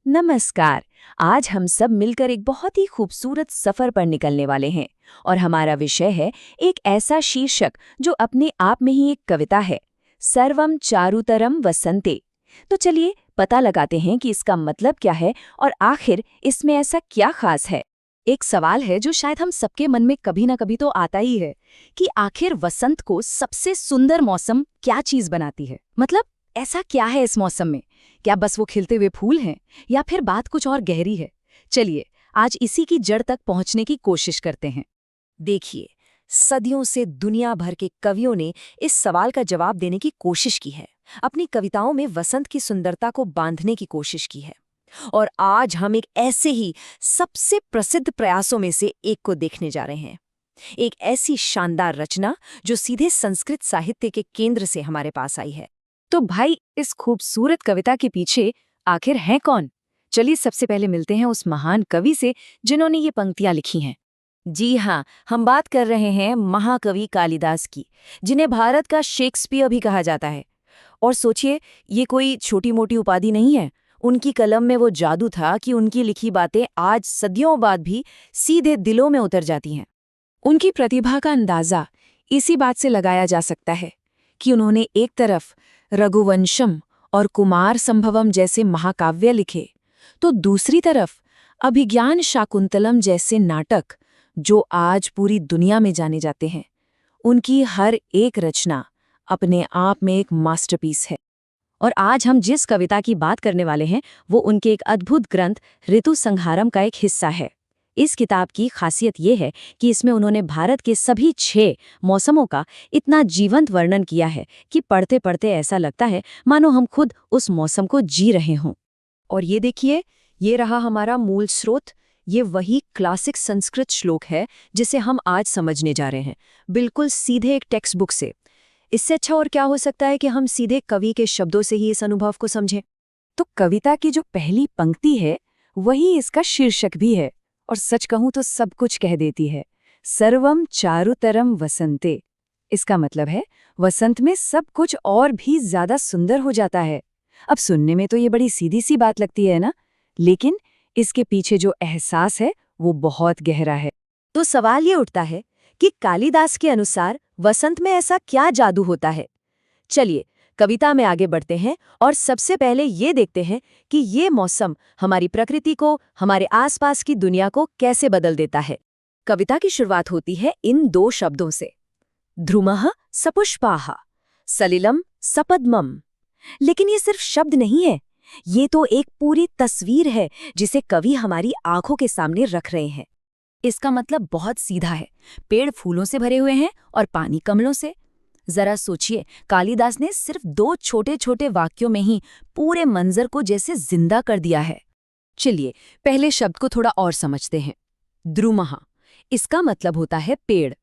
नमस्कार। आज हम सब मिलकर एक बहुत ही खूबसूरत सफर पर निकलने वाले हैं और हमारा विषय है एक ऐसा शीर्षक जो अपने आप में ही एक कविता है, सर्वम चारुतरम वसंते। तो चलिए पता लगाते हैं कि इसका मतलब क्या है और आखिर इसमें ऐसा क्या खास है। एक सवाल है जो शायद हम सबके मन में कभी ना कभी तो आता ही है कि आखिर वसंत को सबसे सुंदर मौसम क्या चीज बनाती है। मतलब ऐसा क्या है इस मौसम में? क्या बस वो खिलते हुए फूल हैं या फिर बात कुछ और गहरी है? चलिए आज इसी की जड़ तक पहुंचने की कोशिश करते हैं। देखिए, सदियों से दुनिया भर के कवियों ने इस सवाल का जवाब देने की कोशिश की है, अपनी कविताओं में वसंत की सुंदरता को बांधने की कोशिश की है। और आज हम एक ऐसे ही सबसे प्रसिद्ध प्रयासों में से एक को देखने जा रहे हैं। एक ऐसी शानदार रचना जो सीधे संस्कृत साहित्य के केंद्र से हमारे पास आई है। तो भाई, इस खूबसूरत कविता के पीछे आखिर है कौन? चलिए सबसे पहले मिलते हैं उस महान कवि से जिन्होंने ये पंक्तियां लिखी हैं। जी हाँ, हम बात कर रहे हैं महाकवि कालिदास की, जिन्हें भारत का शेक्सपियर भी कहा जाता है। और सोचिए, ये कोई छोटी मोटी उपाधि नहीं है। उनकी कलम में वो जादू था कि उनकी लिखी बातें आज सदियों बाद भी सीधे दिलों में उतर जाती हैं। उनकी प्रतिभा का अंदाजा इसी बात से लगाया जा सकता है कि उन्होंने एक तरफ रघुवंशम और कुमार संभवम जैसे महाकाव्य लिखे, तो दूसरी तरफ अभिज्ञान शाकुंतलम जैसे नाटक जो आज पूरी दुनिया में जाने जाते हैं। उनकी हर एक रचना अपने आप में एक मास्टरपीस है। और आज हम जिस कविता की बात करने वाले हैं वो उनके एक अद्भुत ग्रंथ ऋतु संहारम का एक हिस्सा है। इस किताब की खासियत ये है कि इसमें उन्होंने भारत के सभी 6 मौसमों का इतना जीवंत वर्णन किया है कि पढ़ते पढ़ते ऐसा लगता है मानो हम खुद उस मौसम को जी रहे हों। और ये देखिए, ये रहा हमारा मूल स्रोत। ये वही क्लासिक संस्कृत श्लोक है जिसे हम आज समझने जा रहे हैं, बिल्कुल सीधे एक टेक्स्ट बुक से। इससे अच्छा और क्या हो सकता है कि हम सीधे कवि के शब्दों से ही इस अनुभव को समझें। तो कविता की जो पहली पंक्ति है वही इसका शीर्षक भी है, और सच कहूं तो सब कुछ कह देती है। सर्वम चारुतरम वसंते। इसका मतलब है वसंत में सब कुछ और भी ज्यादा सुंदर हो जाता है। अब सुनने में तो ये बड़ी सीधी सी बात लगती है ना, लेकिन इसके पीछे जो एहसास है वो बहुत गहरा है। तो सवाल ये उठता है कि कालिदास के अनुसार वसंत में ऐसा क्या जादू होता है। चलिए कविता में आगे बढ़ते हैं और सबसे पहले ये देखते हैं कि ये मौसम हमारी प्रकृति को, हमारे आसपास की दुनिया को कैसे बदल देता है। कविता की शुरुआत होती है इन 2 शब्दों से, ध्रुमः सपुष्पाः, सलिलम सपद्मम। लेकिन ये सिर्फ शब्द नहीं है, ये तो एक पूरी तस्वीर है जिसे कवि हमारी आंखों के सामने रख रहे हैं। इसका मतलब बहुत सीधा है, पेड़ फूलों से भरे हुए हैं और पानी कमलों से। जरा सोचिए, कालिदास ने सिर्फ 2 छोटे छोटे वाक्यों में ही पूरे मंजर को जैसे जिंदा कर दिया है। चलिए पहले शब्द को थोड़ा और समझते हैं। द्रुमः, इसका मतलब होता है पेड़।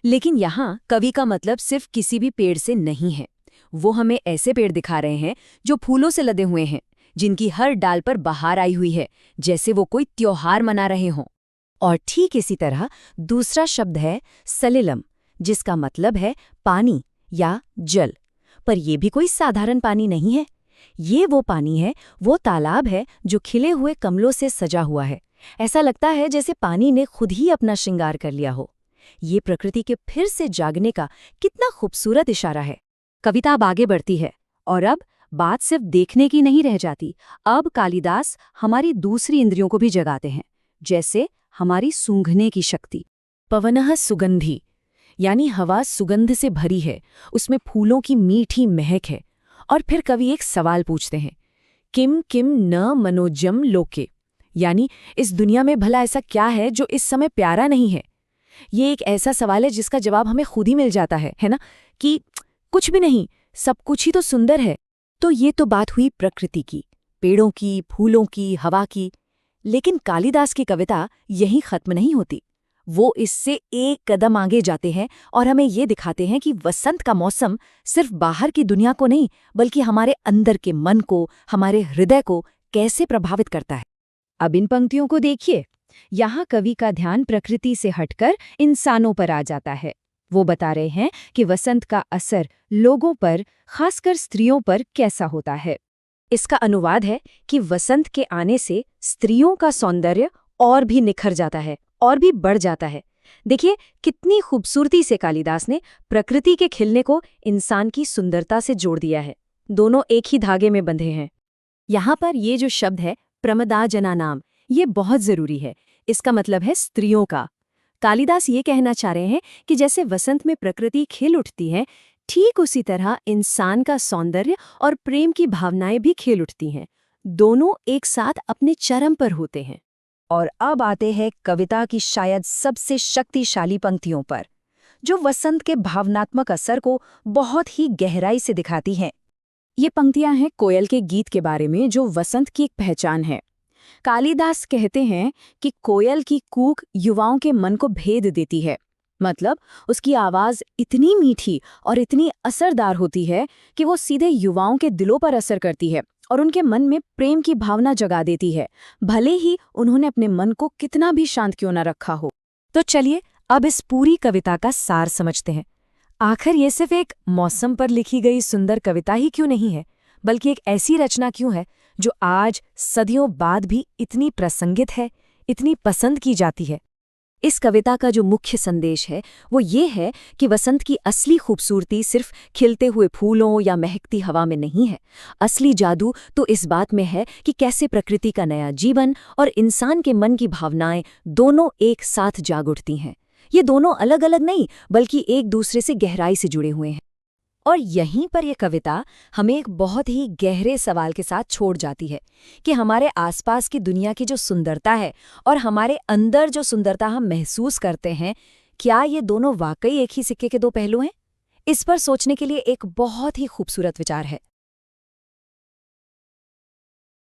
लेकिन यहाँ कवि का मतलब सिर्फ किसी भी पेड़ से नहीं है। वो हमें ऐसे पेड़ दिखा रहे हैं जो फूलों से लदे हुए हैं, जिनकी हर डाल पर बहार आई हुई है, जैसे वो कोई त्योहार मना रहे हों। और ठीक इसी तरह दूसरा शब्द है सलिलम, जिसका मतलब है पानी या जल। पर यह भी कोई साधारण पानी नहीं है। ये वो पानी है, वो तालाब है जो खिले हुए कमलों से सजा हुआ है। ऐसा लगता है जैसे पानी ने खुद ही अपना श्रृंगार कर लिया हो। ये प्रकृति के फिर से जागने का कितना खूबसूरत इशारा है। कविता अब आगे बढ़ती है और अब बात सिर्फ देखने की नहीं रह जाती। अब कालिदास हमारी दूसरी इंद्रियों को भी जगाते हैं, जैसे हमारी सूंघने की शक्ति। पवनः सुगंधी, यानी हवा सुगंध से भरी है, उसमें फूलों की मीठी महक है। और फिर कवि एक सवाल पूछते हैं, किम किम न मनोजम लोके, यानी इस दुनिया में भला ऐसा क्या है जो इस समय प्यारा नहीं है। ये एक ऐसा सवाल है जिसका जवाब हमें खुद ही मिल जाता है ना, कि कुछ भी नहीं, सब कुछ ही तो सुंदर है। तो ये तो बात हुई प्रकृति की, पेड़ों की, फूलों की, हवा की। लेकिन कालिदास की कविता यहीं खत्म नहीं होती। वो इससे एक कदम आगे जाते हैं और हमें ये दिखाते हैं कि वसंत का मौसम सिर्फ बाहर की दुनिया को नहीं, बल्कि हमारे अंदर के मन को, हमारे हृदय को कैसे प्रभावित करता है। अब इन पंक्तियों को देखिए। यहाँ कवि का ध्यान प्रकृति से हटकर इंसानों पर आ जाता है। वो बता रहे हैं कि वसंत का असर लोगों पर, खासकर स्त्रियों पर कैसा होता है। इसका अनुवाद है कि वसंत के आने से स्त्रियों का सौंदर्य और भी निखर जाता है और भी बढ़ जाता है। देखिए कितनी खूबसूरती से कालिदास ने प्रकृति के खिलने को इंसान की सुंदरता से जोड़ दिया है। दोनों एक ही धागे में बंधे हैं। यहाँ पर ये जो शब्द है प्रमदाजना नाम, ये बहुत जरूरी है। इसका मतलब है स्त्रियों का। कालिदास ये कहना चाह रहे हैं कि जैसे वसंत में प्रकृति खिल उठती है, ठीक उसी तरह इंसान का सौंदर्य और प्रेम की भावनाएं भी खिल उठती हैं। दोनों एक साथ अपने चरम पर होते हैं। और अब आते हैं कविता की शायद सबसे शक्तिशाली पंक्तियों पर, जो वसंत के भावनात्मक असर को बहुत ही गहराई से दिखाती हैं। ये पंक्तियां हैं कोयल के गीत के बारे में, जो वसंत की एक पहचान है। कालिदास कहते हैं कि कोयल की कूक युवाओं के मन को भेद देती है। मतलब उसकी आवाज़ इतनी मीठी और इतनी असरदार होती है कि वो सीधे युवाओं के दिलों पर असर करती है और उनके मन में प्रेम की भावना जगा देती है, भले ही उन्होंने अपने मन को कितना भी शांत क्यों न रखा हो। तो चलिए अब इस पूरी कविता का सार समझते हैं। आखिर ये सिर्फ एक मौसम पर लिखी गई सुंदर कविता ही क्यों नहीं है, बल्कि एक ऐसी रचना क्यों है जो आज सदियों बाद भी इतनी प्रासंगिक है, इतनी पसंद की जाती है। इस कविता का जो मुख्य संदेश है वो ये है कि वसंत की असली खूबसूरती सिर्फ खिलते हुए फूलों या महकती हवा में नहीं है। असली जादू तो इस बात में है कि कैसे प्रकृति का नया जीवन और इंसान के मन की भावनाएं दोनों एक साथ जाग उठती हैं। ये दोनों अलग अलग नहीं, बल्कि एक दूसरे से गहराई से जुड़े हुए हैं। और यहीं पर यह कविता हमें एक बहुत ही गहरे सवाल के साथ छोड़ जाती है कि हमारे आसपास की दुनिया की जो सुंदरता है और हमारे अंदर जो सुंदरता हम महसूस करते हैं, क्या ये दोनों वाकई एक ही सिक्के के दो पहलू हैं? इस पर सोचने के लिए एक बहुत ही खूबसूरत विचार है।